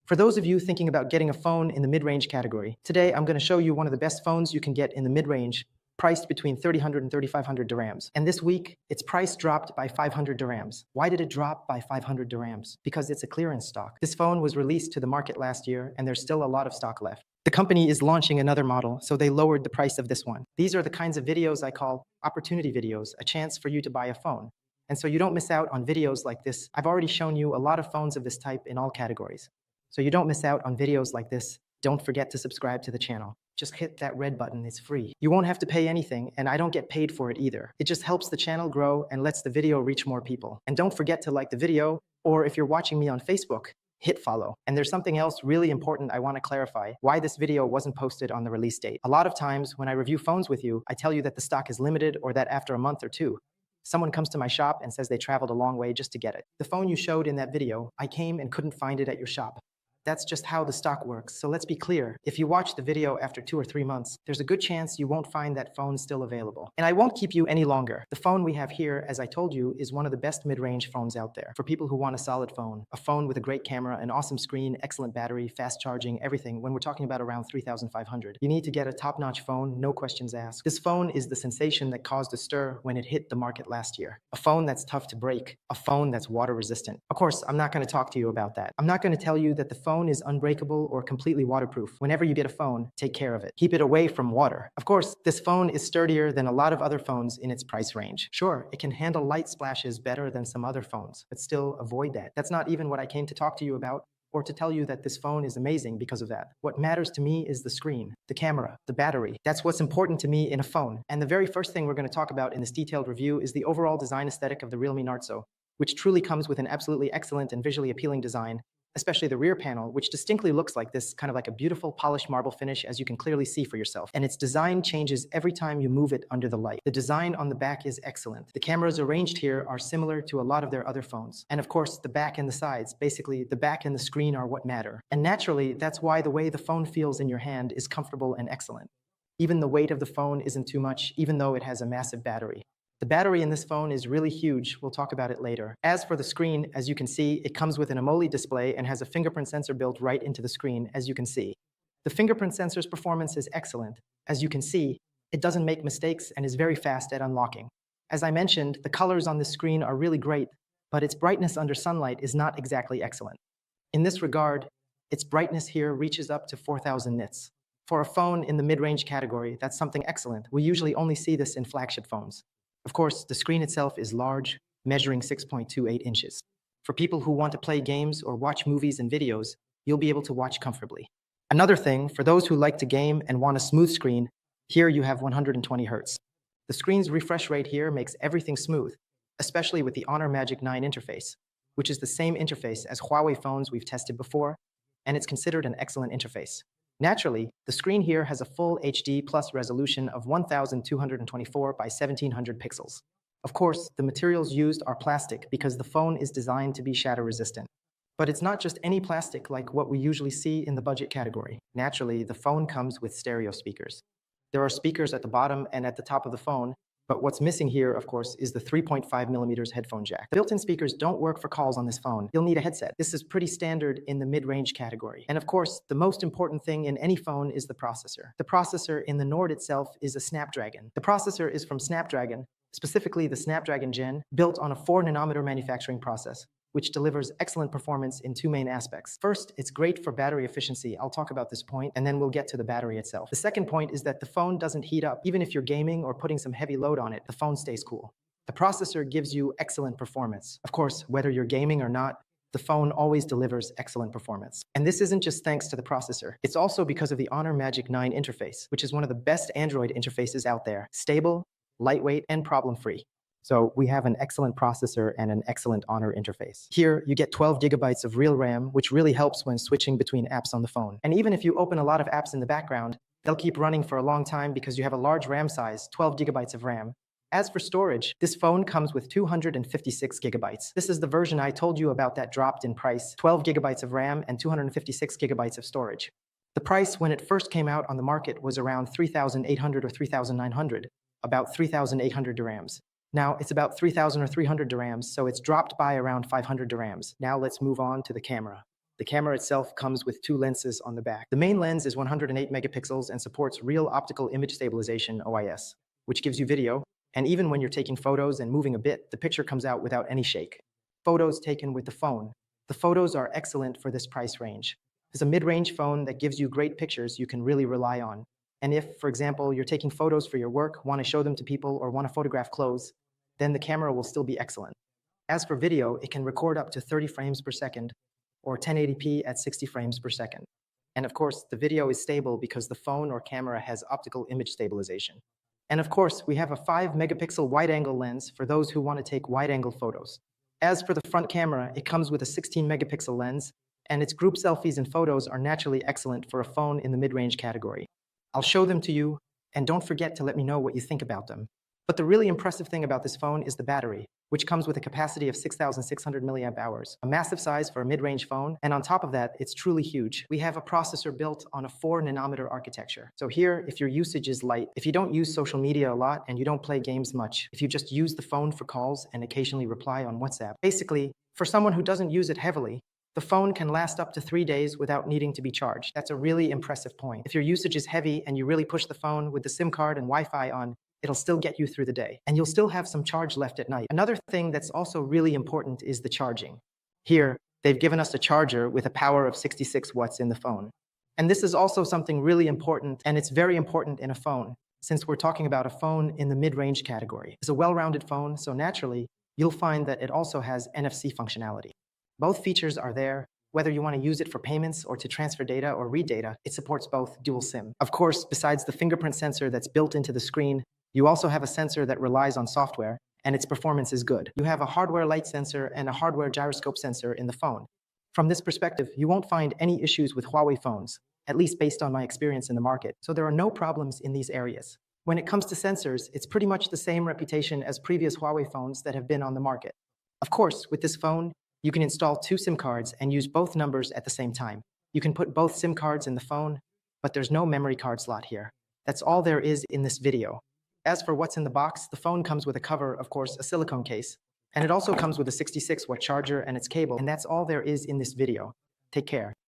For those of you thinking about getting a phone in the mid-range category, today I'm going to show you one of the best phones you can get in the mid-range, priced between 3,000 and 3,500 dirhams. And this week, its price dropped by 500 dirhams. Why did it drop by 500 dirhams? Because it's a clearance stock. This phone was released to the market last year, and there's still a lot of stock left. The company is launching another model, so they lowered the price of this one. These are the kinds of videos I call opportunity videos, a chance for you to buy a phone. And so you don't miss out on videos like this. I've already shown you a lot of phones of this type in all categories. So you don't miss out on videos like this. Don't forget to subscribe to the channel. Just hit that red button, it's free. You won't have to pay anything, and I don't get paid for it either. It just helps the channel grow and lets the video reach more people. And don't forget to like the video, or if you're watching me on Facebook, hit follow. And there's something else really important I want to clarify, why this video wasn't posted on the release date. A lot of times when I review phones with you, I tell you that the stock is limited or that after a month or two, someone comes to my shop and says they traveled a long way just to get it. The phone you showed in that video, I came and couldn't find it at your shop. That's just how the stock works. So let's be clear. If you watch the video after 2 or 3 months, there's a good chance you won't find that phone still available. And I won't keep you any longer. The phone we have here, as I told you, is one of the best mid-range phones out there. For people who want a solid phone, a phone with a great camera, an awesome screen, excellent battery, fast charging, everything, when we're talking about around 3,500. You need to get a top-notch phone, no questions asked. This phone is the sensation that caused a stir when it hit the market last year. A phone that's tough to break, a phone that's water resistant. Of course, I'm not going to talk to you about that. I'm not going to tell you that the phone is unbreakable or completely waterproof. Whenever you get a phone, take care of it. Keep it away from water. Of course, this phone is sturdier than a lot of other phones in its price range. Sure, it can handle light splashes better than some other phones, but still avoid that. That's not even what I came to talk to you about, or to tell you that this phone is amazing because of that. What matters to me is the screen, the camera, the battery. That's what's important to me in a phone. And the very first thing we're going to talk about in this detailed review is the overall design aesthetic of the Realme Narzo, which truly comes with an absolutely excellent and visually appealing design, especially the rear panel, which distinctly looks like this, kind of like a beautiful polished marble finish, as you can clearly see for yourself. And its design changes every time you move it under the light. The design on the back is excellent. The cameras arranged here are similar to a lot of their other phones. And of course, the back and the sides, basically the back and the screen are what matter. And naturally, that's why the way the phone feels in your hand is comfortable and excellent. Even the weight of the phone isn't too much, even though it has a massive battery. The battery in this phone is really huge. We'll talk about it later. As for the screen, as you can see, it comes with an AMOLED display and has a fingerprint sensor built right into the screen, as you can see. The fingerprint sensor's performance is excellent. As you can see, it doesn't make mistakes and is very fast at unlocking. As I mentioned, the colors on the screen are really great, but its brightness under sunlight is not exactly excellent. In this regard, its brightness here reaches up to 4,000 nits. For a phone in the mid-range category, that's something excellent. We usually only see this in flagship phones. Of course, the screen itself is large, measuring 6.28 inches. For people who want to play games or watch movies and videos, you'll be able to watch comfortably. Another thing, for those who like to game and want a smooth screen, here you have 120 Hz. The screen's refresh rate here makes everything smooth, especially with the Honor X9 interface, which is the same interface as Huawei phones we've tested before, and it's considered an excellent interface. Naturally, the screen here has a full HD plus resolution of 1224 by 1700 pixels. Of course, the materials used are plastic because the phone is designed to be shatter resistant. But it's not just any plastic like what we usually see in the budget category. Naturally, the phone comes with stereo speakers. There are speakers at the bottom and at the top of the phone, but what's missing here, of course, is the 3.5mm headphone jack. The built-in speakers don't work for calls on this phone. You'll need a headset. This is pretty standard in the mid-range category. And of course, the most important thing in any phone is the processor. The processor in the Nord itself is a Snapdragon. The processor is from Snapdragon, specifically the Snapdragon Gen, built on a 4nm manufacturing process, which delivers excellent performance in 2 main aspects. First, it's great for battery efficiency. I'll talk about this point, and then we'll get to the battery itself. The second point is that the phone doesn't heat up. Even if you're gaming or putting some heavy load on it, the phone stays cool. The processor gives you excellent performance. Of course, whether you're gaming or not, the phone always delivers excellent performance. And this isn't just thanks to the processor. It's also because of the Honor X9 interface, which is one of the best Android interfaces out there. Stable, lightweight, and problem-free. So we have an excellent processor and an excellent Honor interface. Here, you get 12 gigabytes of real RAM, which really helps when switching between apps on the phone. And even if you open a lot of apps in the background, they'll keep running for a long time because you have a large RAM size, 12 gigabytes of RAM. As for storage, this phone comes with 256 gigabytes. This is the version I told you about that dropped in price, 12 gigabytes of RAM and 256 gigabytes of storage. The price when it first came out on the market was around 3,800 or 3,900, about 3,800 dirhams. Now it's about 3,000 or 300 dirhams, so it's dropped by around 500 dirhams. Now let's move on to the camera. The camera itself comes with two lenses on the back. The main lens is 108 megapixels and supports real optical image stabilization, OIS, which gives you video, and even when you're taking photos and moving a bit, the picture comes out without any shake. Photos taken with the phone. The photos are excellent for this price range. It's a mid-range phone that gives you great pictures you can really rely on. And if, for example, you're taking photos for your work, want to show them to people, or want to photograph clothes, then the camera will still be excellent. As for video, it can record up to 30 frames per second, or 1080p at 60 frames per second. And of course, the video is stable because the phone or camera has optical image stabilization. And of course, we have a 5 megapixel wide-angle lens for those who want to take wide-angle photos. As for the front camera, it comes with a 16 megapixel lens, and its group selfies and photos are naturally excellent for a phone in the mid-range category. I'll show them to you, and don't forget to let me know what you think about them. But the really impressive thing about this phone is the battery, which comes with a capacity of 6,600 milliamp hours, a massive size for a mid-range phone, and on top of that, it's truly huge. We have a processor built on a 4-nanometer architecture. So here, if your usage is light, if you don't use social media a lot and you don't play games much, if you just use the phone for calls and occasionally reply on WhatsApp, basically, for someone who doesn't use it heavily, the phone can last up to 3 days without needing to be charged. That's a really impressive point. If your usage is heavy and you really push the phone with the SIM card and Wi-Fi on, it'll still get you through the day, and you'll still have some charge left at night. Another thing that's also really important is the charging. Here, they've given us a charger with a power of 66 watts in the phone. And this is also something really important, and it's very important in a phone, since we're talking about a phone in the mid-range category. It's a well-rounded phone, so naturally, you'll find that it also has NFC functionality. Both features are there. Whether you want to use it for payments or to transfer data or read data, it supports both dual SIM. Of course, besides the fingerprint sensor that's built into the screen, you also have a sensor that relies on software, and its performance is good. You have a hardware light sensor and a hardware gyroscope sensor in the phone. From this perspective, you won't find any issues with Huawei phones, at least based on my experience in the market. So there are no problems in these areas. When it comes to sensors, it's pretty much the same reputation as previous Huawei phones that have been on the market. Of course, with this phone, you can install 2 SIM cards and use both numbers at the same time. You can put both SIM cards in the phone, but there's no memory card slot here. That's all there is in this video. As for what's in the box, the phone comes with a cover, of course, a silicone case, and it also comes with a 66-watt charger and its cable, and that's all there is in this video. Take care.